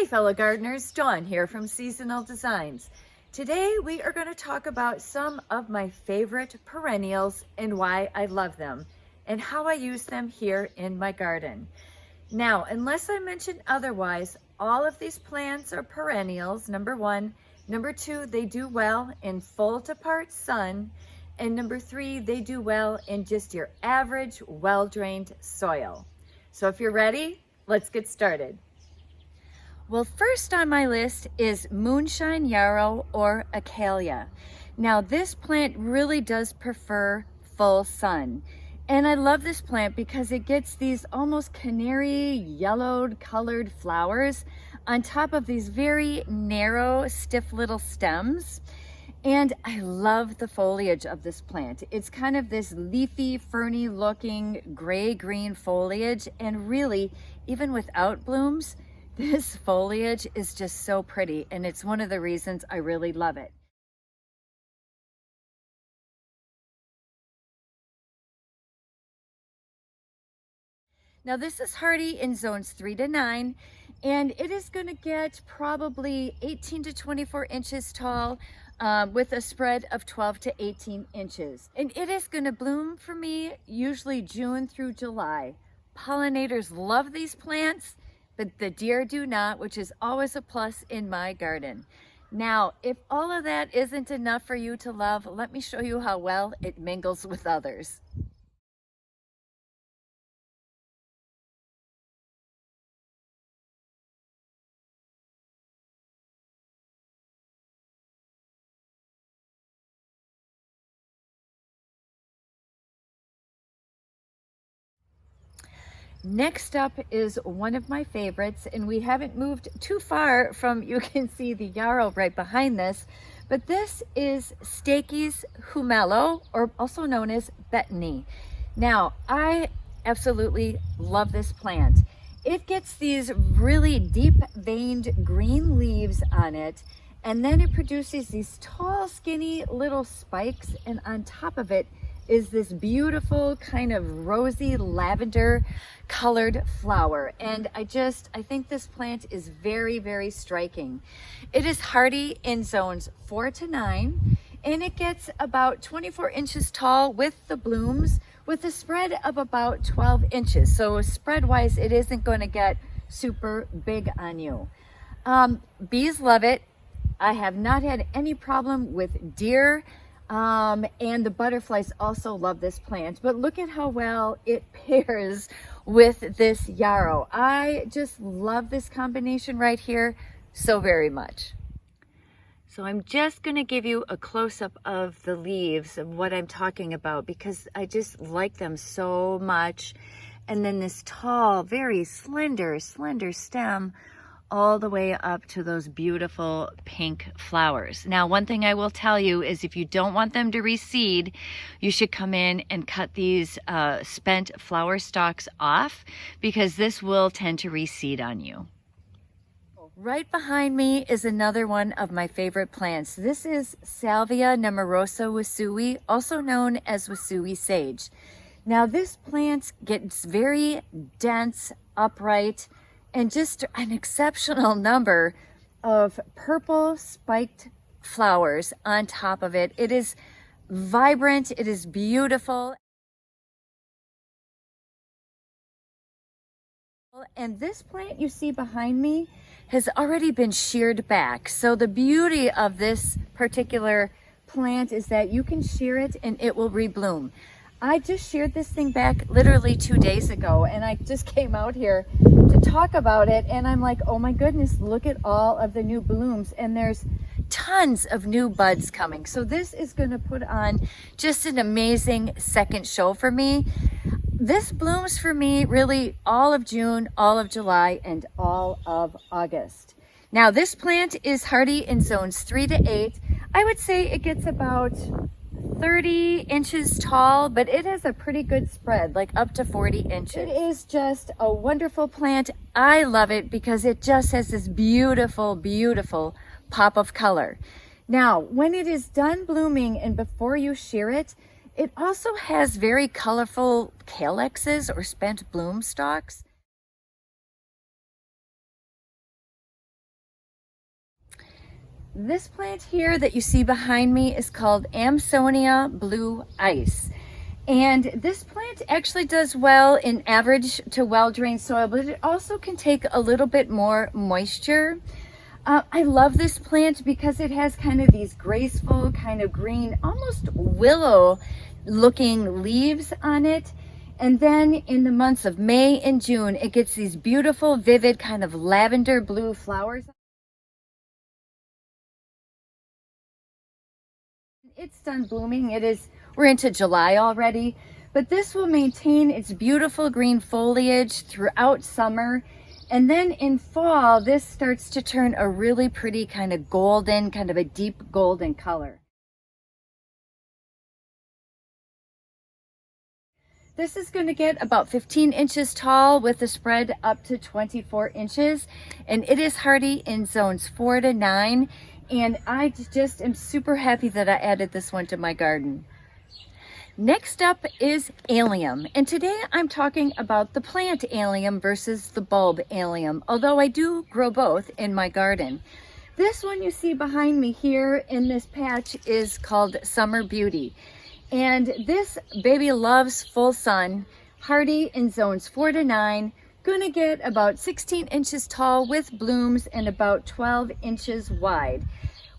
Hey fellow gardeners, Dawn here from Seasonal Designs. Today we are going to talk about some of my favorite perennials and why I love them and how I use them here in my garden. Now, unless I mention otherwise, all of these plants are perennials, number one. Number two, they do well in full to part sun. And number three, they do well in just your average well-drained soil. So if you're ready, let's get started. Well, first on my list is Moonshine Yarrow or Echinacea. Now this plant really does prefer full sun. And I love this plant because it gets these almost canary yellowed colored flowers on top of these very narrow, stiff little stems. And I love the foliage of this plant. It's kind of this leafy, ferny looking gray-green foliage. And really, even without blooms, this foliage is just so pretty, and it's one of the reasons I really love it. Now this is hardy in zones 3 to 9, and it is going to get probably 18 to 24 inches tall with a spread of 12 to 18 inches. And it is going to bloom for me usually June through July. Pollinators love these plants, but the deer do not, which is always a plus in my garden. Now, if all of that isn't enough for you to love, let me show you how well it mingles with others. Next up is one of my favorites, and we haven't moved too far from, you can see the yarrow right behind this, but this is Stakeys Humalo, or also known as betony. Now, I absolutely love this plant. It gets these really deep veined green leaves on it, and then it produces these tall, skinny little spikes, and on top of it is this beautiful kind of rosy lavender colored flower. And I think this plant is very, very striking. It is hardy in zones 4 to 9, and it gets about 24 inches tall with the blooms, with a spread of about 12 inches. So spread wise, it isn't going to get super big on you. Bees love it. I have not had any problem with deer. And the butterflies also love this plant, but look at how well it pairs with this yarrow. I just love this combination right here so very much. So I'm just going to give you a close-up of the leaves of what I'm talking about because I just like them so much. And then this tall, very slender stem all the way up to those beautiful pink flowers. Now, one thing I will tell you is if you don't want them to reseed, you should come in and cut these spent flower stalks off because this will tend to reseed on you. Right behind me is another one of my favorite plants. This is Salvia Namoroso Wesuwe, also known as Wesuwe sage. Now, this plant gets very dense, upright, and just an exceptional number of purple spiked flowers on top of it. It is vibrant, it is beautiful. And this plant you see behind me has already been sheared back. So the beauty of this particular plant is that you can shear it and it will rebloom. I just sheared this thing back literally 2 days ago, and I just came out here to talk about it, and I'm like, oh my goodness, look at all of the new blooms, and there's tons of new buds coming. So this is going to put on just an amazing second show for me. This blooms for me really all of June, all of July, and all of August. Now this plant is hardy in zones 3 to 8. I would say it gets about 30 inches tall, but it has a pretty good spread, like up to 40 inches. It is just a wonderful plant. I love it because it just has this beautiful, beautiful pop of color. Now, when it is done blooming and before you shear it, it also has very colorful calyxes or spent bloom stalks. This plant here that you see behind me is called Amsonia Blue Ice. And this plant actually does well in average to well-drained soil, but it also can take a little bit more moisture. I love this plant because it has kind of these graceful, kind of green, almost willow looking leaves on it. And then in the months of May and June, it gets these beautiful, vivid kind of lavender blue flowers. It's done blooming. We're into July already, but this will maintain its beautiful green foliage throughout summer. And then in fall, this starts to turn a really pretty kind of golden, kind of a deep golden color. This is going to get about 15 inches tall with a spread up to 24 inches. And it is hardy in zones 4 to 9. And I just am super happy that I added this one to my garden. Next up is Allium, and today I'm talking about the plant Allium versus the bulb Allium, although I do grow both in my garden. This one you see behind me here in this patch is called Summer Beauty, and this baby loves full sun, hardy in zones 4 to 9, gonna get about 16 inches tall with blooms and about 12 inches wide.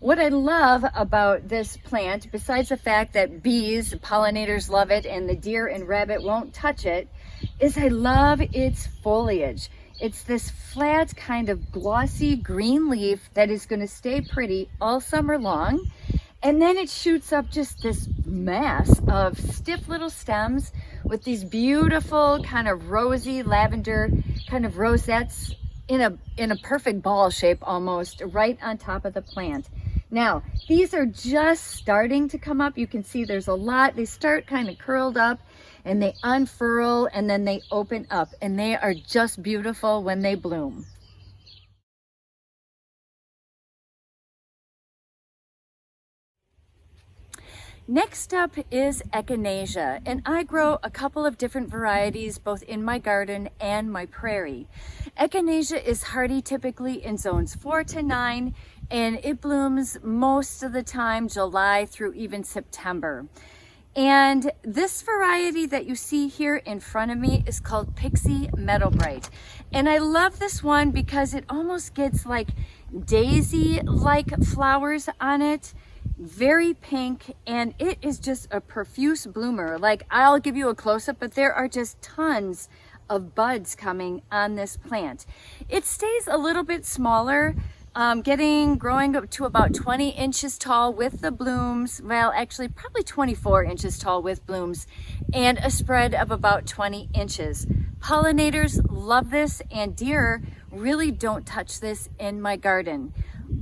What I love about this plant, besides the fact that bees, pollinators love it, and the deer and rabbit won't touch it, is I love its foliage. It's this flat kind of glossy green leaf that is going to stay pretty all summer long. And then it shoots up just this mass of stiff little stems with these beautiful kind of rosy lavender kind of rosettes in a perfect ball shape almost right on top of the plant. Now, these are just starting to come up. You can see there's a lot. They start kind of curled up and they unfurl and then they open up, and they are just beautiful when they bloom. Next up is Echinacea, and I grow a couple of different varieties both in my garden and my prairie. Echinacea is hardy typically in zones 4 to 9, and it blooms most of the time July through even September. And this variety that you see here in front of me is called Pixie Meadow Bright. And I love this one because it almost gets like daisy-like flowers on it. Very pink, and it is just a profuse bloomer. Like, I'll give you a close-up, but there are just tons of buds coming on this plant. It stays a little bit smaller, growing up to about 20 inches tall with the blooms. Well, actually probably 24 inches tall with blooms, and a spread of about 20 inches. Pollinators love this, and deer really don't touch this in my garden.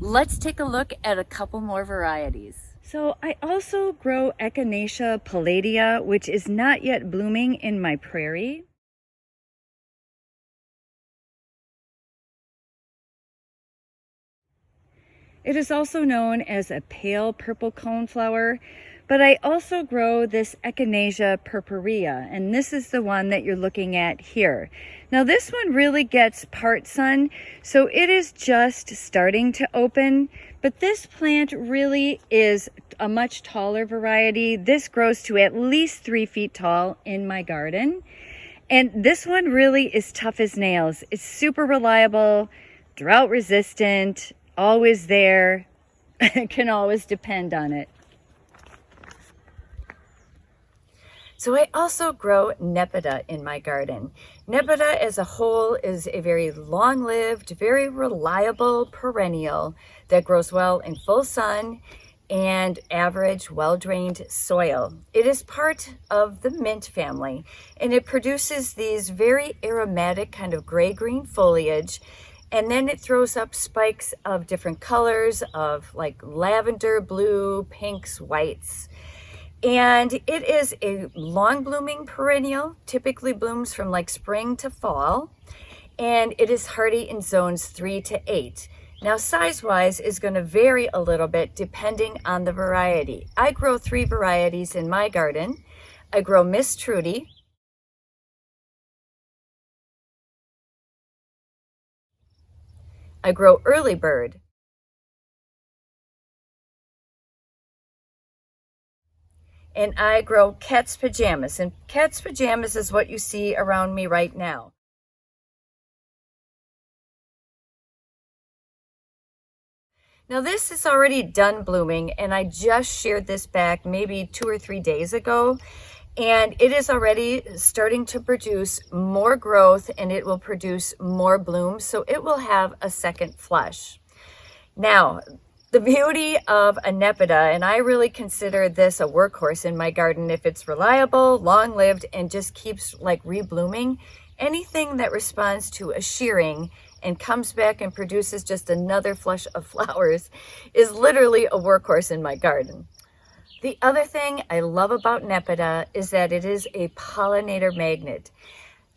Let's take a look at a couple more varieties. So I also grow Echinacea palladia, which is not yet blooming in my prairie. It is also known as a pale purple coneflower, but I also grow this Echinacea purpurea, and this is the one that you're looking at here. Now this one really gets part sun, so it is just starting to open, but this plant really is a much taller variety. This grows to at least 3 feet tall in my garden, and this one really is tough as nails. It's super reliable, drought resistant, always there, can always depend on it. So I also grow Nepeta in my garden. Nepeta as a whole is a very long-lived, very reliable perennial that grows well in full sun and average well-drained soil. It is part of the mint family, and it produces these very aromatic kind of gray-green foliage, and then it throws up spikes of different colors of like lavender, blue, pinks, whites. And it is a long blooming perennial, typically blooms from like spring to fall, and it is hardy in zones 3 to 8. Now size-wise is going to vary a little bit depending on the variety. I grow 3 varieties in my garden. I grow Miss Trudy, I grow Early Bird, and I grow cat's pajamas. And cat's pajamas is what you see around me right now. Now this is already done blooming, and I just shared this back maybe 2 or 3 days ago, and it is already starting to produce more growth, and it will produce more blooms, so it will have a second flush. Now, the beauty of a Nepeta, and I really consider this a workhorse in my garden, if it's reliable, long-lived, and just keeps like reblooming, anything that responds to a shearing and comes back and produces just another flush of flowers is literally a workhorse in my garden. The other thing I love about Nepeta is that it is a pollinator magnet.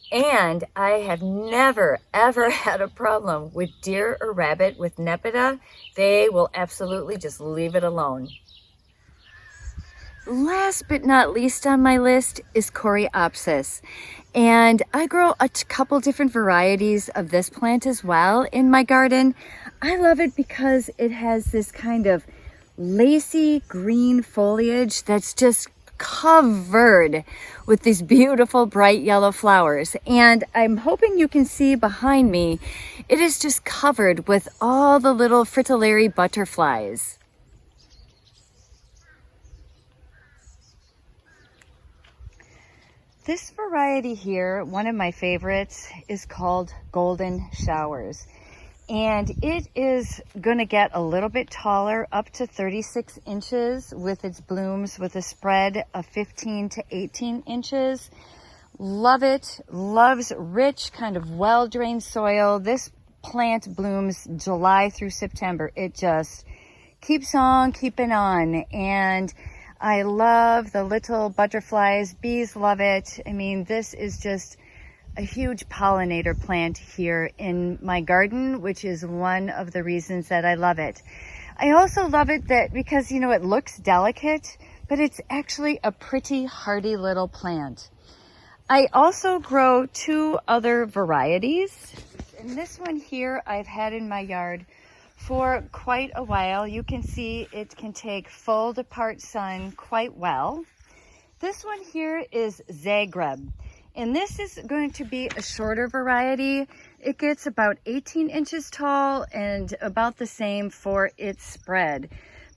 And I have never, ever had a problem with deer or rabbit with Nepeta. They will absolutely just leave it alone. Last but not least on my list is Coreopsis. And I grow a couple different varieties of this plant as well in my garden. I love it because it has this kind of lacy green foliage that's just covered with these beautiful bright yellow flowers. And I'm hoping you can see behind me, it is just covered with all the little fritillary butterflies. This variety here, one of my favorites, is called Golden Showers. And it is going to get a little bit taller, up to 36 inches with its blooms, with a spread of 15 to 18 inches. Love it. Loves rich, kind of well-drained soil. This plant blooms July through September. It just keeps on keeping on. And I love the little butterflies. Bees love it. I mean, this is just a huge pollinator plant here in my garden, which is one of the reasons that I love it. I also love it that because, you know, it looks delicate, but it's actually a pretty hardy little plant. I also grow 2 other varieties. And this one here I've had in my yard for quite a while. You can see it can take full to part sun quite well. This one here is Zagreb, and this is going to be a shorter variety. It gets about 18 inches tall and about the same for its spread,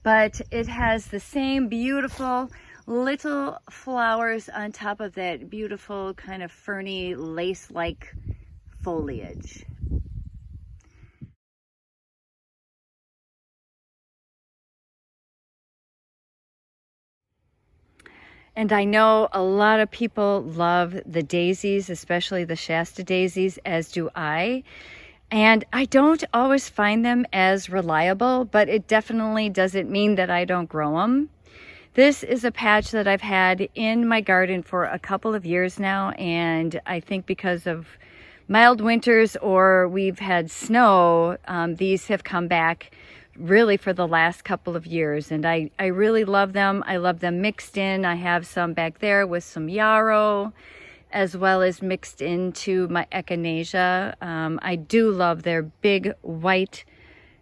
but it has the same beautiful little flowers on top of that beautiful kind of ferny lace-like foliage. And I know a lot of people love the daisies, especially the Shasta daisies, as do I. And I don't always find them as reliable, but it definitely doesn't mean that I don't grow them. This is a patch that I've had in my garden for a couple of years now, and I think because of mild winters or we've had snow, these have come back really for the last couple of years, and I really love them. I love them mixed in. I have some back there with some yarrow, as well as mixed into my Echinacea. I do love their big white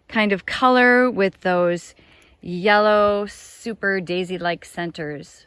kind of color with those yellow super daisy-like centers.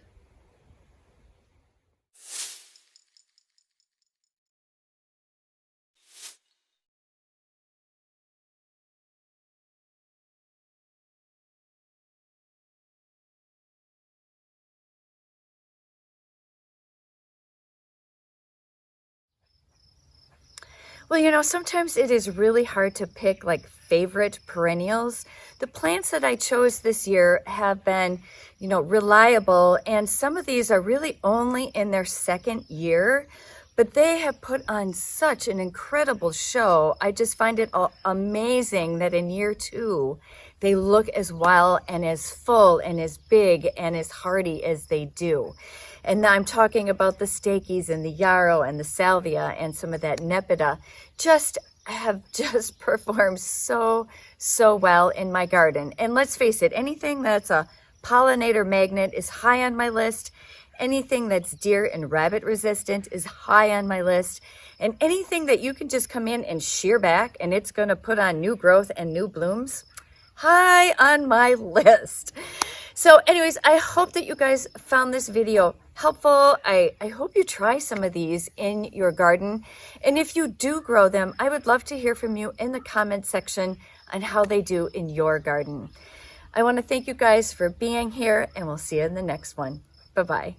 Well, you know, sometimes it is really hard to pick like favorite perennials. The plants that I chose this year have been, you know, reliable, and some of these are really only in their second year, but they have put on such an incredible show. I just find it amazing that in year 2, they look as wild and as full and as big and as hardy as they do. And now I'm talking about the Stakeys and the Yarrow and the Salvia and some of that Nepeta have just performed so well in my garden. And let's face it, anything that's a pollinator magnet is high on my list. Anything that's deer and rabbit resistant is high on my list. And anything that you can just come in and shear back and it's going to put on new growth and new blooms, high on my list. So anyways, I hope that you guys found this video helpful. I hope you try some of these in your garden. And if you do grow them, I would love to hear from you in the comment section on how they do in your garden. I want to thank you guys for being here, and we'll see you in the next one. Bye-bye.